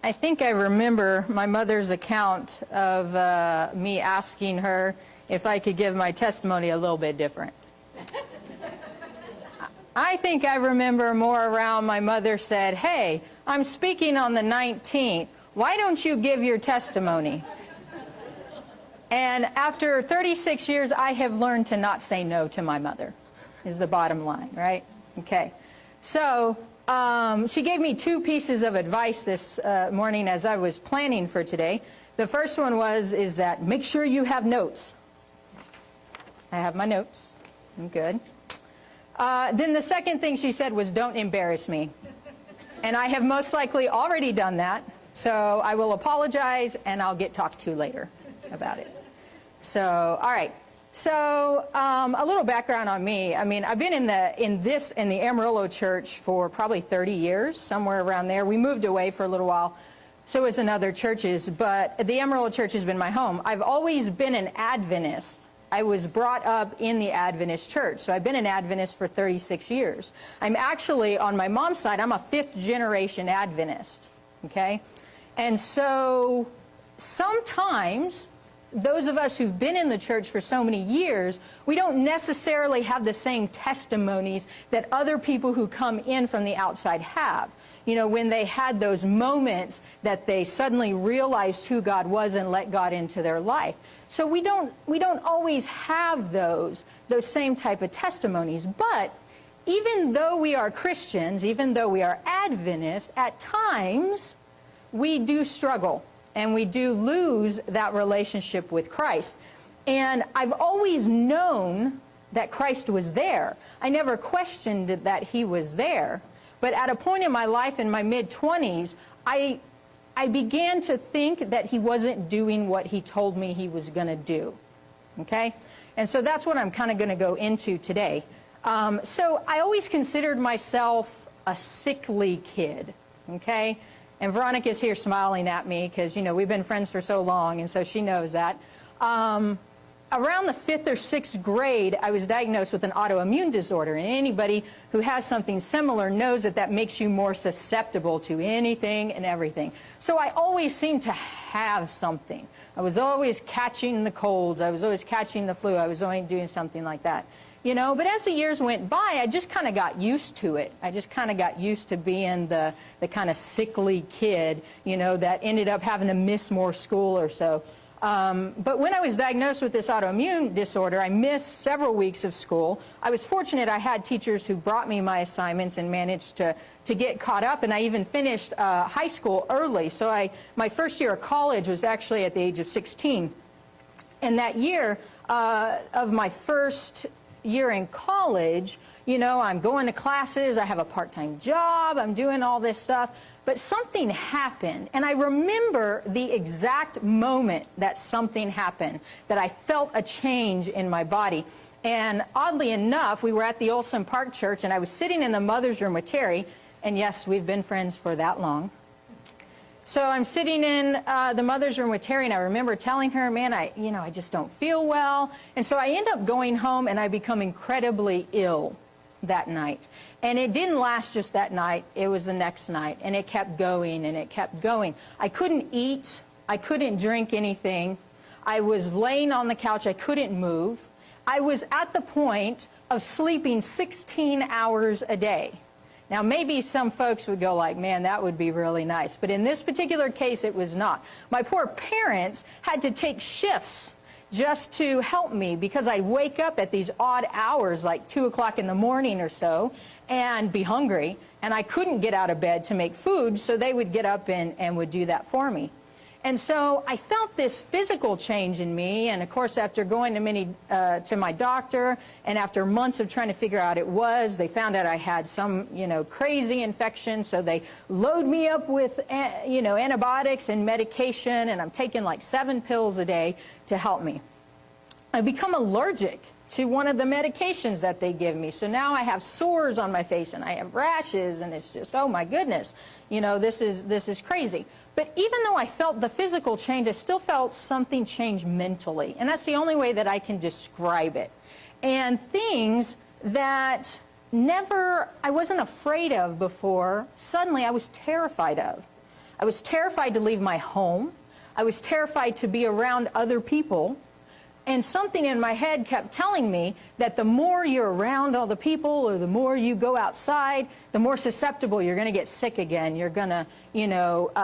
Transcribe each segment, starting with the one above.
I think I remember my mother's account of me asking her if I could give my testimony a little bit different. I think I remember more around my mother said, "Hey, I'm speaking on the 19th. Why don't you give your testimony?" And after 36 years, I have learned to not say no to my mother, is the bottom line, right? Okay. So she gave me two pieces of advice this morning as I was planning for today. The first one is that make sure you have notes. I have my notes. I'm good. Then the second thing she said was, don't embarrass me. And I have most likely already done that. So I will apologize, and I'll get talked to later about it. So, all right. So a little background on me. I mean, I've been in the Amarillo church for probably 30 years, somewhere around there. We moved away for a little while, so it's in other churches, but the Amarillo church has been my home. I've always been an Adventist. I was brought up in the Adventist church, so I've been an Adventist for 36 years. I'm actually, on my mom's side, I'm a fifth-generation Adventist, okay? And so sometimes those of us who've been in the church for so many years, we don't necessarily have the same testimonies that other people who come in from the outside have. You know, when they had those moments that they suddenly realized who God was and let God into their life. So we don't always have those same type of testimonies. But even though we are Christians, even though we are Adventists, at times we do struggle. And we do lose that relationship with Christ. And I've always known that Christ was there. I never questioned that he was there. But at a point in my life, in my mid-20s, I began to think that he wasn't doing what he told me he was going to do. Okay? And so that's what I'm kind of going to go into today. So I always considered myself a sickly kid. Okay? And Veronica's here smiling at me because, you know, we've been friends for so long, and so she knows that. Around the 5th or 6th grade, I was diagnosed with an autoimmune disorder. And anybody who has something similar knows that that makes you more susceptible to anything and everything. So I always seemed to have something. I was always catching the colds. I was always catching the flu. I was always doing something like that. You know, but as the years went by, I just kind of got used to it. I just kind of got used to being the kind of sickly kid, you know, that ended up having to miss more school or so. But when I was diagnosed with this autoimmune disorder, I missed several weeks of school. I was fortunate I had teachers who brought me my assignments and managed to get caught up, and I even finished high school early. So my first year of college was actually at the age of 16. And that year of my first year in college, you know, I'm going to classes, I have a part-time job, I'm doing all this stuff, but something happened, and I remember the exact moment that something happened, that I felt a change in my body. And oddly enough, we were at the Olson Park Church, and I was sitting in the mother's room with Terry, and yes, we've been friends for that long. So I'm sitting in the mother's room with Terry, and I remember telling her, man, I just don't feel well. And so I end up going home, and I become incredibly ill that night. And it didn't last just that night. It was the next night, and it kept going, and it kept going. I couldn't eat. I couldn't drink anything. I was laying on the couch. I couldn't move. I was at the point of sleeping 16 hours a day. Now, maybe some folks would go like, man, that would be really nice. But in this particular case, it was not. My poor parents had to take shifts just to help me because I'd wake up at these odd hours, like 2 o'clock in the morning or so, and be hungry. And I couldn't get out of bed to make food, so they would get up and would do that for me. And so I felt this physical change in me, and of course after going to my doctor, and after months of trying to figure out they found out I had some, crazy infection, so they load me up with, antibiotics and medication, and I'm taking like 7 pills a day to help me. I become allergic to one of the medications that they give me. So now I have sores on my face, and I have rashes, and it's just, oh my goodness, this is crazy. But even though I felt the physical change, I still felt something change mentally. And that's the only way that I can describe it. And things that I wasn't afraid of before, suddenly I was terrified of. I was terrified to leave my home. I was terrified to be around other people. And something in my head kept telling me that the more you're around all the people, or the more you go outside, the more susceptible you're going to get sick again. You're going to,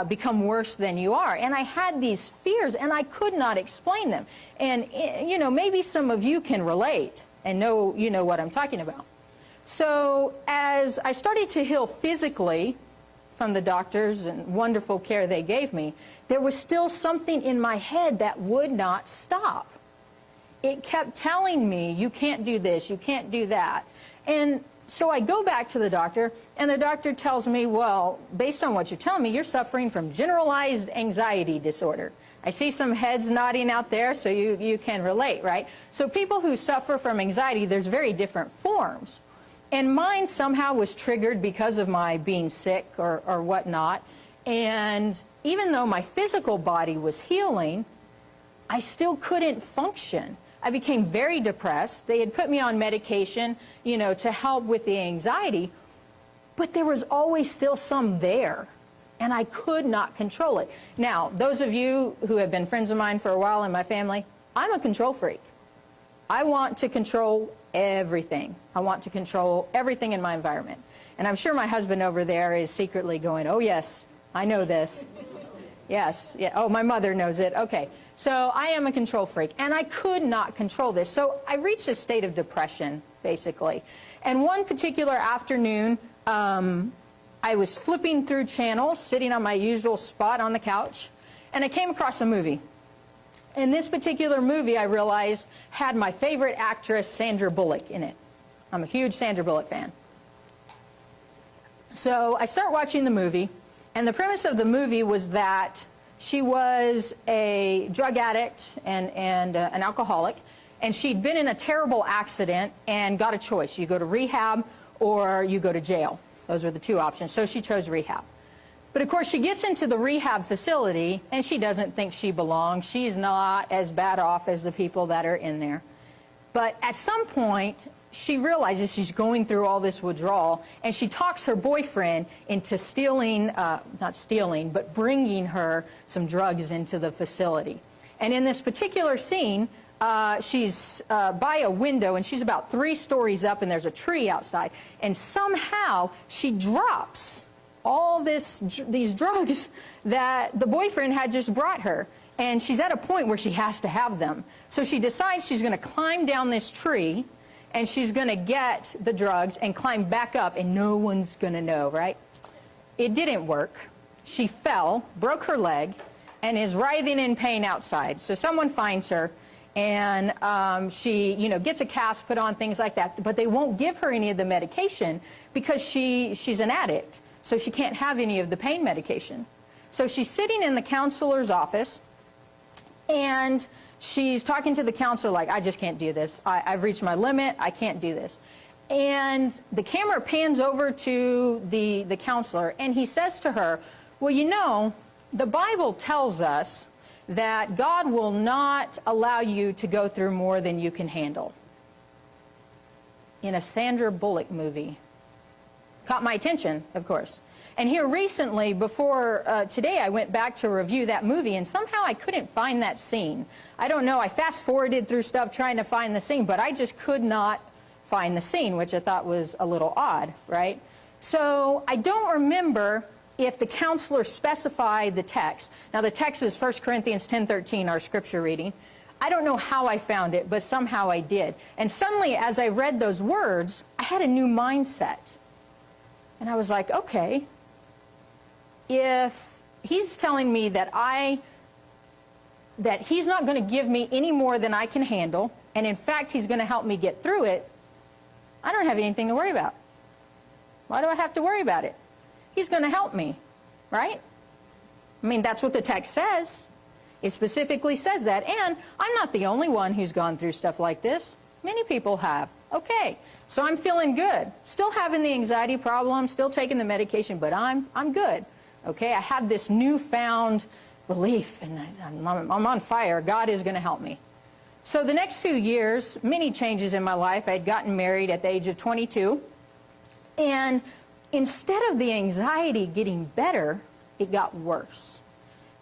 become worse than you are. And I had these fears, and I could not explain them. And, maybe some of you can relate and know what I'm talking about. So as I started to heal physically from the doctors and wonderful care they gave me, there was still something in my head that would not stop. It kept telling me, you can't do this, you can't do that. And so I go back to the doctor, and the doctor tells me, well, based on what you're telling me, you're suffering from generalized anxiety disorder. I see some heads nodding out there, so you can relate, right? So people who suffer from anxiety, there's very different forms. And mine somehow was triggered because of my being sick or whatnot. And even though my physical body was healing, I still couldn't function. I became very depressed. They had put me on medication, to help with the anxiety, but there was always still some there, and I could not control it. Now, those of you who have been friends of mine for a while in my family, I'm a control freak. I want to control everything. I want to control everything in my environment. And I'm sure my husband over there is secretly going, oh yes, I know this. Yes, yeah. Oh, my mother knows it. Okay. So I am a control freak, and I could not control this. So I reached a state of depression, basically. And one particular afternoon, I was flipping through channels, sitting on my usual spot on the couch, and I came across a movie. And this particular movie, I realized, had my favorite actress, Sandra Bullock, in it. I'm a huge Sandra Bullock fan. So I start watching the movie, and the premise of the movie was that she was a drug addict and an alcoholic, and she'd been in a terrible accident and got a choice. You go to rehab or you go to jail. Those were the two options. So she chose rehab. But of course, she gets into the rehab facility, and she doesn't think she belongs. She's not as bad off as the people that are in there. But at some point, she realizes she's going through all this withdrawal, and she talks her boyfriend into stealing, not stealing, but bringing her some drugs into the facility. And in this particular scene, she's by a window, and she's about 3 stories up, and there's a tree outside. And somehow she drops all these drugs that the boyfriend had just brought her. And she's at a point where she has to have them. So she decides she's going to climb down this tree, and she's going to get the drugs and climb back up, and no one's going to know, right? It didn't work. She fell, broke her leg, and is writhing in pain outside. So someone finds her, and she, gets a cast put on, things like that. But they won't give her any of the medication because she's an addict. So she can't have any of the pain medication. So she's sitting in the counselor's office, and she's talking to the counselor like, I just can't do this. I've reached my limit. I can't do this. And the camera pans over to the counselor, and he says to her, well, the Bible tells us that God will not allow you to go through more than you can handle. In a Sandra Bullock movie. Caught my attention, of course. And here recently, before today, I went back to review that movie, and somehow I couldn't find that scene. I don't know, I fast-forwarded through stuff trying to find the scene, but I just could not find the scene, which I thought was a little odd, right? So I don't remember if the counselor specified the text. Now, the text is 1 Corinthians 10:13, our scripture reading. I don't know how I found it, but somehow I did. And suddenly, as I read those words, I had a new mindset. And I was like, okay, if he's telling me that he's not going to give me any more than I can handle, and in fact he's going to help me get through it, I don't have anything to worry about. Why do I have to worry about it? He's going to help me, right? I mean, that's what the text says. It specifically says that. And I'm not the only one who's gone through stuff like this. Many people have. Okay, so I'm feeling good. Still having the anxiety problem, still taking the medication, but I'm good. Okay, I have this newfound belief, and I'm on fire. God is going to help me. So the next few years, many changes in my life. I had gotten married at the age of 22. And instead of the anxiety getting better, it got worse.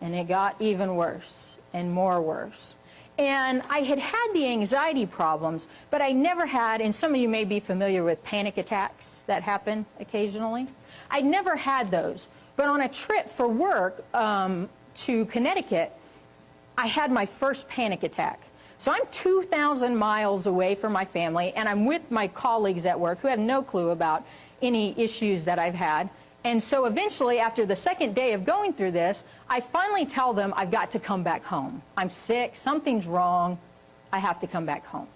And it got even worse and more worse. And I had had the anxiety problems, but I never had, and some of you may be familiar with panic attacks that happen occasionally. I never had those. But on a trip for work to Connecticut, I had my first panic attack. So I'm 2,000 miles away from my family, and I'm with my colleagues at work who have no clue about any issues that I've had. And so eventually, after the second day of going through this, I finally tell them I've got to come back home. I'm sick, something's wrong, I have to come back home.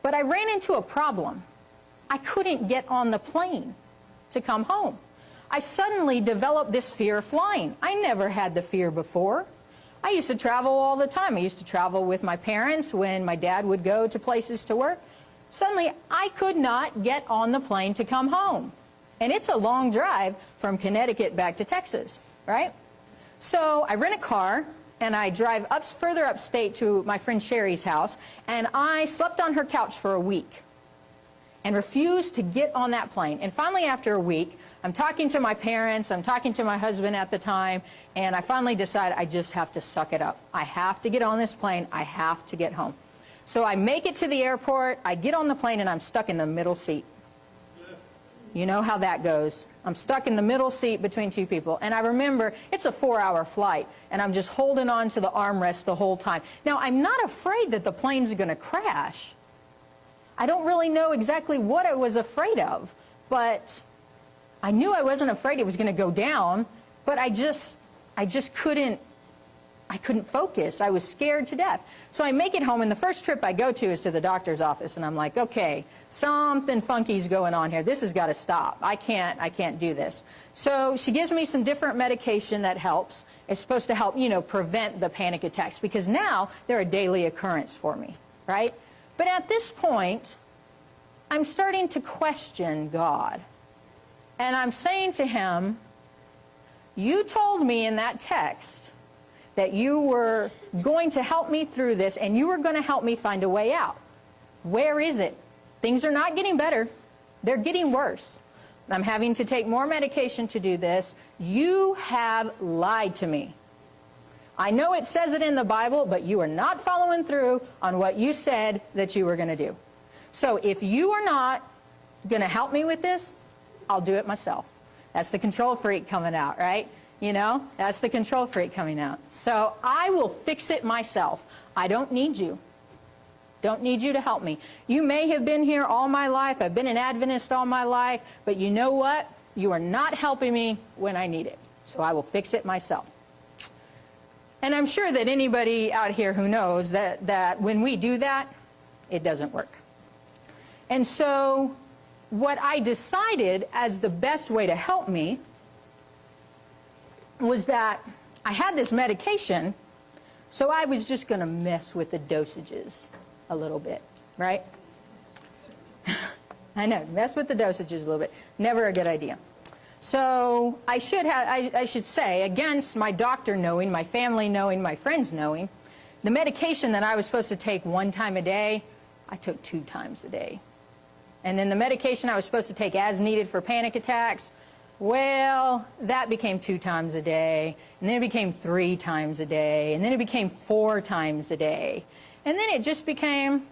But I ran into a problem. I couldn't get on the plane to come home. I suddenly developed this fear of flying. I never had the fear before. I used to travel all the time. I used to travel with my parents when my dad would go to places to work. Suddenly, I could not get on the plane to come home. And it's a long drive from Connecticut back to Texas, right? So I rent a car, and I drive further upstate to my friend Sherry's house, and I slept on her couch for a week and refused to get on that plane. And finally, after a week, I'm talking to my parents, I'm talking to my husband at the time, and I finally decide I just have to suck it up. I have to get on this plane, I have to get home. So I make it to the airport, I get on the plane, and I'm stuck in the middle seat. You know how that goes. I'm stuck in the middle seat between two people. And I remember it's a 4-hour flight, and I'm just holding on to the armrest the whole time. Now, I'm not afraid that the plane's going to crash. I don't really know exactly what I was afraid of, but I knew I wasn't afraid it was going to go down, but I just couldn't focus. I was scared to death. So I make it home, and the first trip I go to is to the doctor's office, and I'm like, okay, something funky's going on here. This has got to stop. I can't do this. So she gives me some different medication that helps. It's supposed to help, prevent the panic attacks, because now they're a daily occurrence for me, right? But at this point, I'm starting to question God. And I'm saying to him, you told me in that text that you were going to help me through this, and you were going to help me find a way out. Where is it? Things are not getting better. They're getting worse. I'm having to take more medication to do this. You have lied to me. I know it says it in the Bible, but you are not following through on what you said that you were going to do. So if you are not going to help me with this, I'll do it myself. That's the control freak coming out, right? That's the control freak coming out. So I will fix it myself. I don't need you. Don't need you to help me. You may have been here all my life. I've been an Adventist all my life. But you know what? You are not helping me when I need it. So I will fix it myself. And I'm sure that anybody out here who knows that when we do that, it doesn't work. And so what I decided as the best way to help me was that I had this medication, so I was just going to mess with the dosages a little bit, right? I know, mess with the dosages a little bit. Never a good idea. So I should say, against my doctor knowing, my family knowing, my friends knowing, the medication that I was supposed to take 1 time a day, I took 2 times a day. And then the medication I was supposed to take as needed for panic attacks, well, that became 2 times a day, and then it became 3 times a day, and then it became 4 times a day. And then it just became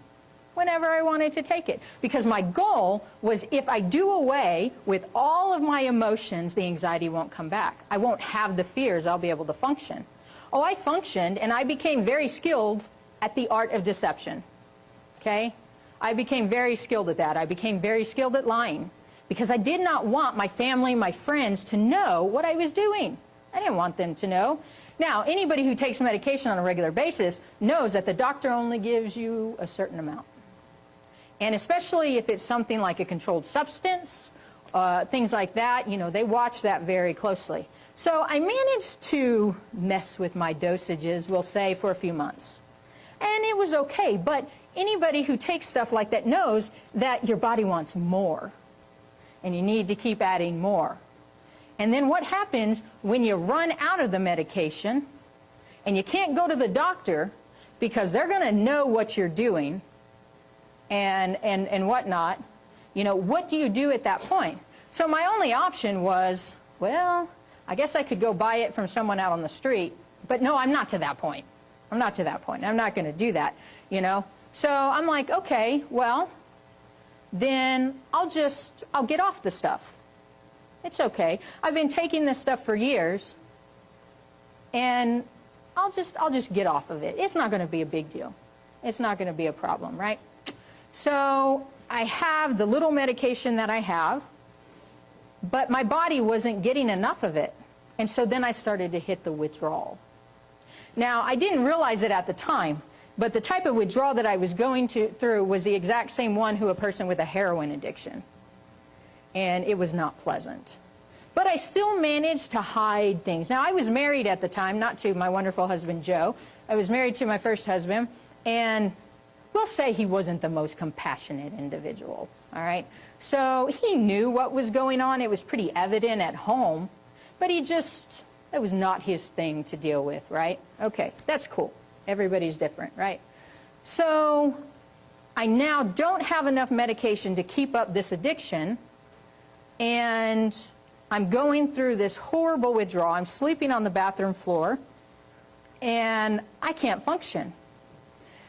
whenever I wanted to take it. Because my goal was, if I do away with all of my emotions, the anxiety won't come back. I won't have the fears. I'll be able to function. Oh, I functioned, and I became very skilled at the art of deception. Okay? I became very skilled at that. I became very skilled at lying. Because I did not want my family, my friends to know what I was doing. I didn't want them to know. Now, anybody who takes medication on a regular basis knows that the doctor only gives you a certain amount. And especially if it's something like a controlled substance, things like that, they watch that very closely. So I managed to mess with my dosages, we'll say, for a few months. And it was okay, but anybody who takes stuff like that knows that your body wants more. And you need to keep adding more. And then what happens when you run out of the medication and you can't go to the doctor because they're going to know what you're doing and whatnot, what do you do at that point? So my only option was, well, I guess I could go buy it from someone out on the street. But no, I'm not to that point. I'm not to that point. I'm not going to do that, you know. So I'm like, okay, well, then I'll get off the stuff. It's okay. I've been taking this stuff for years, and I'll just get off of it. It's not going to be a big deal. It's not going to be a problem, right? So I have the little medication that I have, but my body wasn't getting enough of it. And so then I started to hit the withdrawal. Now, I didn't realize it at the time, but the type of withdrawal that I was going through was the exact same one who a person with a heroin addiction. And it was not pleasant. But I still managed to hide things. Now, I was married at the time, not to my wonderful husband, Joe. I was married to my first husband, and we'll say he wasn't the most compassionate individual, all right? So he knew what was going on. It was pretty evident at home, but that was not his thing to deal with, right? Okay, that's cool. Everybody's different, right? So I now don't have enough medication to keep up this addiction, and I'm going through this horrible withdrawal. I'm sleeping on the bathroom floor, and I can't function.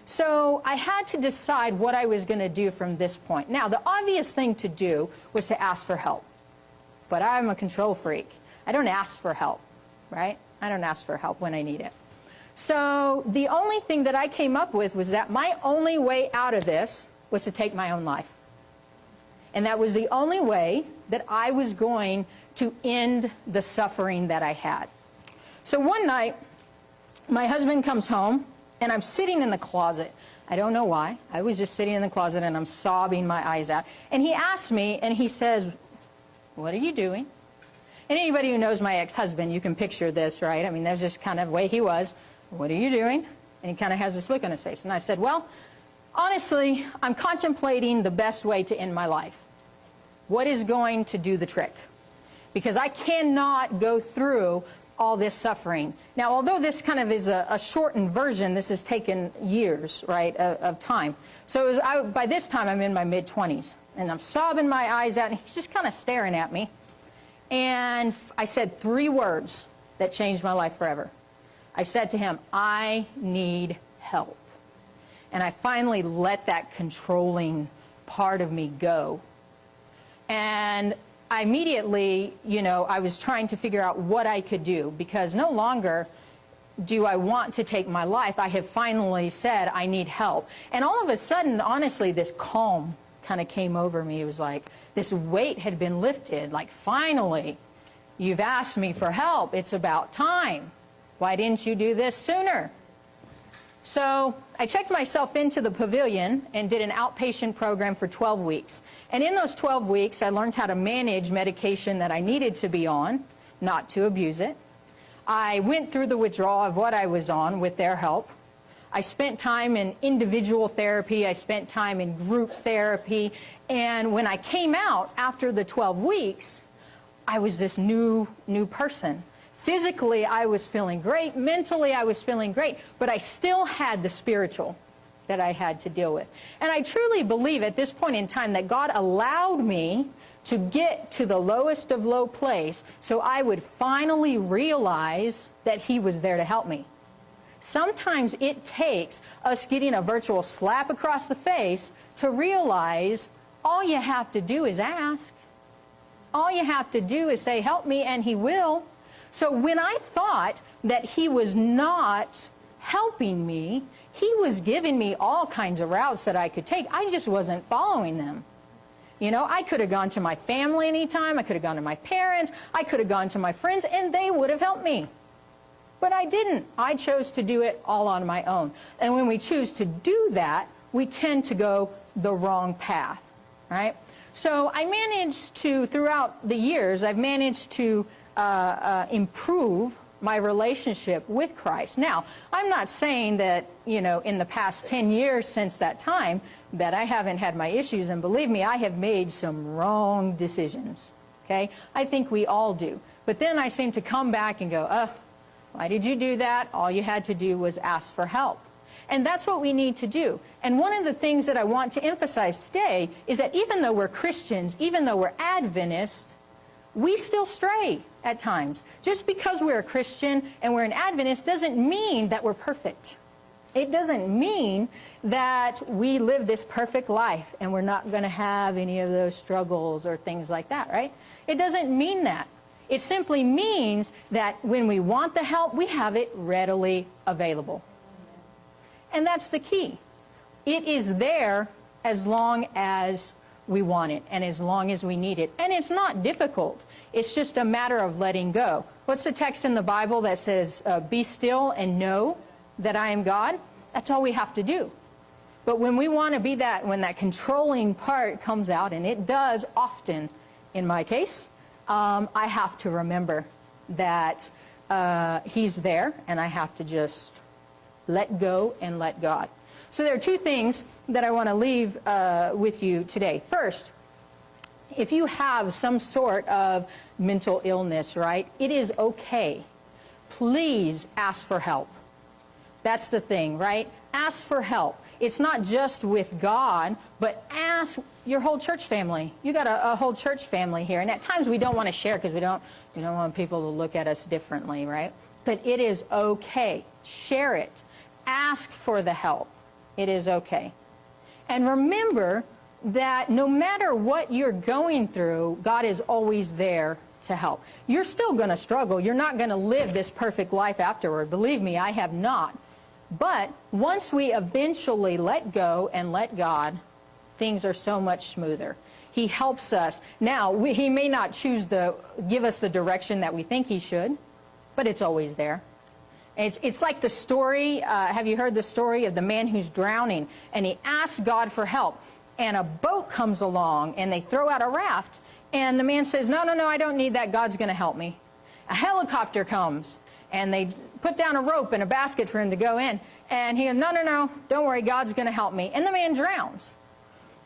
So I had to decide what I was going to do from this point. Now, the obvious thing to do was to ask for help. But I'm a control freak. I don't ask for help, right? I don't ask for help when I need it. So the only thing that I came up with was that my only way out of this was to take my own life. And that was the only way that I was going to end the suffering that I had. So one night, my husband comes home, and I'm sitting in the closet. I don't know why. I was just sitting in the closet, and I'm sobbing my eyes out. And he asks me, and he says, "What are you doing?" And anybody who knows my ex-husband, you can picture this, right? I mean, that's just kind of the way he was. "What are you doing?" And he kind of has this look on his face. And I said, "Well, honestly, I'm contemplating the best way to end my life. What is going to do the trick? Because I cannot go through all this suffering." Now, although this kind of is a shortened version, this has taken years, right, of time. So by this time, I'm in my mid-20s, and I'm sobbing my eyes out, and he's just kind of staring at me. And I said 3 words that changed my life forever. I said to him, "I need help." And I finally let that controlling part of me go. And I immediately, I was trying to figure out what I could do, because no longer do I want to take my life. I have finally said I need help. And all of a sudden, honestly, this calm kind of came over me. It was like this weight had been lifted. Like, finally, you've asked me for help. It's about time. Why didn't you do this sooner? So I checked myself into the Pavilion and did an outpatient program for 12 weeks. And in those 12 weeks, I learned how to manage medication that I needed to be on, not to abuse it. I went through the withdrawal of what I was on with their help. I spent time in individual therapy. I spent time in group therapy. And when I came out after the 12 weeks, I was this new person. Physically, I was feeling great. Mentally, I was feeling great. But I still had the spiritual that I had to deal with. And I truly believe at this point in time that God allowed me to get to the lowest of low place so I would finally realize that He was there to help me. Sometimes it takes us getting a virtual slap across the face to realize all you have to do is ask. All you have to do is say, "Help me," and He will. So when I thought that He was not helping me, He was giving me all kinds of routes that I could take. I just wasn't following them. I could have gone to my family anytime. I could have gone to my parents. I could have gone to my friends, and they would have helped me. But I didn't. I chose to do it all on my own. And when we choose to do that, we tend to go the wrong path, right? So I managed to, throughout the years, I've managed to improve my relationship with Christ. Now, I'm not saying that, in the past 10 years since that time, that I haven't had my issues. And believe me, I have made some wrong decisions, okay? I think we all do. But then I seem to come back and go, why did you do that? All you had to do was ask for help. And that's what we need to do. And one of the things that I want to emphasize today is that even though we're Christians, even though we're Adventists, We still stray at times. Just because we're a Christian and we're an Adventist doesn't mean that we're perfect. It doesn't mean that we live this perfect life and we're not going to have any of those struggles or things like that, right? It doesn't mean that. It simply means that when we want the help, we have it readily available. And that's the key. It is there as long as we want it and as long as we need it. And it's not difficult. It's just a matter of letting go. What's the text in the Bible that says, be still and know that I am God? That's all we have to do. But when we want to be that, when that controlling part comes out, and it does often in my case, I have to remember that He's there, and I have to just let go and let God. So there are two things that I want to leave with you today. First, if you have some sort of mental illness, right, it is okay. Please ask for help. That's the thing, right? Ask for help. It's not just with God, but ask your whole church family. You got a whole church family here, and at times we don't want to share because we don't want people to look at us differently, right? But it is okay. Share it. Ask for the help. It is okay. And remember that no matter what you're going through, God is always there to help. You're still going to struggle. You're not going to live this perfect life afterward. Believe me, I have not. But once we eventually let go and let God, things are so much smoother. He helps us. Now, He may not give us the direction that we think He should, but it's always there. It's like the story, have you heard the story of the man who's drowning, and he asks God for help, and a boat comes along, and they throw out a raft, and the man says, no, I don't need that, God's going to help me. A helicopter comes, and they put down a rope and a basket for him to go in, and he goes, no, don't worry, God's going to help me, and the man drowns.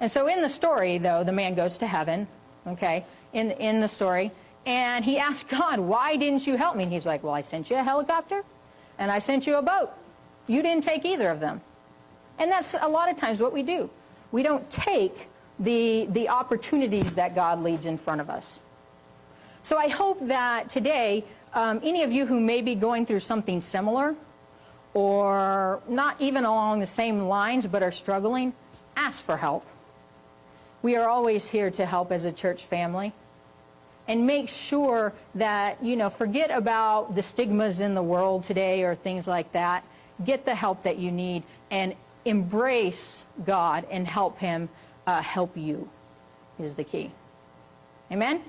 And so in the story, though, the man goes to heaven, okay, in the story, and he asks God, why didn't you help me? And he's like, well, I sent you a helicopter, and I sent you a boat. You didn't take either of them. And that's a lot of times what we do. We don't take the opportunities that God leads in front of us. So I hope that today, any of you who may be going through something similar, or not even along the same lines, but are struggling, ask for help. We are always here to help as a church family. And make sure that, forget about the stigmas in the world today or things like that. Get the help that you need and embrace God and help Him help you is the key. Amen?